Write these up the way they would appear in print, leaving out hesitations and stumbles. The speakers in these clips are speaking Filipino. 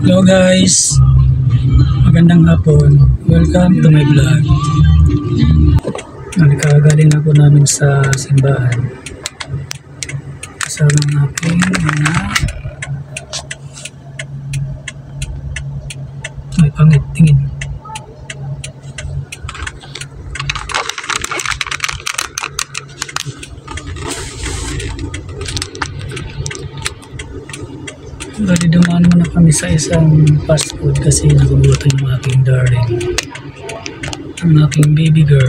Hello guys, magandang hapon. Welcome to my vlog. Nakagaling ako namin sa simbahan. Kasama ng aking mga may pangit, tingin. Bali dumaan muna kami sa isang fast food kasi nagugutom yung aking darling, ang aking baby girl.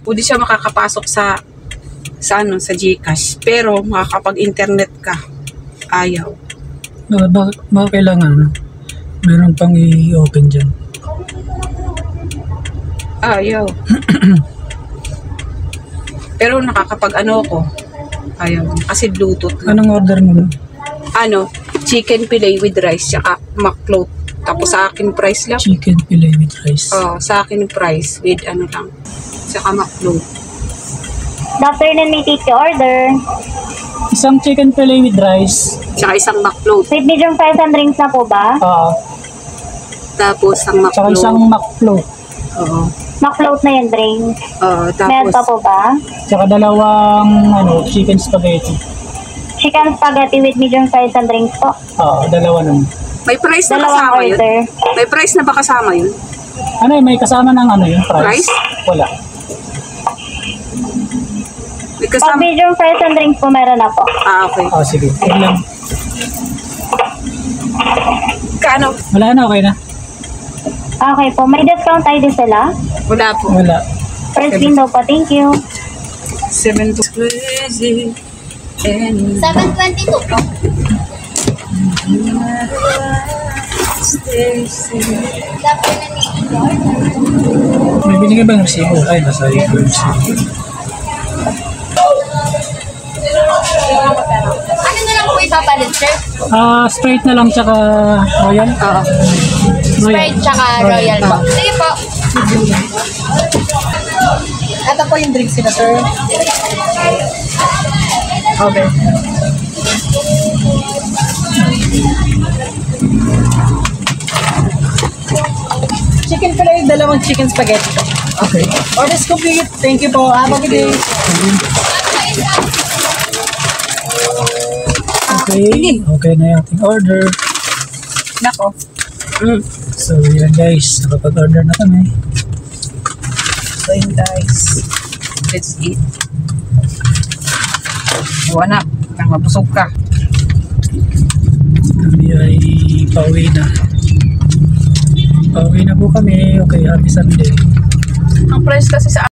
Pwede siya makakapasok sa GCash, pero makakapag-internet ka, ayaw. Baka kailangan meron pang i-open dyan. Ayaw. Pero nakakapag-ano ko, ayaw. Kasi Bluetooth lang. Anong order mo? Chicken fillet with rice, tsaka McFloat. Tapos sa akin price lang. Chicken fillet with rice. Sa akin price with lang. Tsaka McFloat. Doctor, na may take your order. Isang chicken fillet with rice. Tsaka isang McFloat. With medium fries and drinks na po ba? Tapos ang Tsaka McFloat. isang McFloat. Oo. McFloat na yung drinks. Meron pa Tapos po ba? Tsaka dalawang chicken spaghetti. Chicken spaghetti with medium fries and drinks po. Dalawa nun. may price na Dalawang kasama yun. order. May price na ba kasama yun? May kasama ng yung price? Price? Wala. May Pag kasama. medium fries and drinks po, meron na po. Okay. Sige. Yun lang. Kaano? Wala na, okay na? Okay po. May discount ID sila? Wala po. Wala. First window po. Thank you. 7 to crazy. And 722 po. Doctor, na may take your order. May binigay ba ng resibo? Ay, nasa yung resibo. Ano na lang po ipapalit, sir? Straight na lang tsaka royal? Sprite tsaka royal po. Sige po. Ito po yung drinks nila, sir. Okay. Chicken fillet, dalawang chicken spaghetti. Okay. Orders complete. Thank you po. Have a good day. Okay na yung ating order. nako. So, yan guys. Nakapag-order na kami. So yun guys. Let's eat. Iwan na. Kang mabusog ka. Kami ay pauwi na. Pauwi na po kami. Okay, happy Sunday. Ang price kasi sa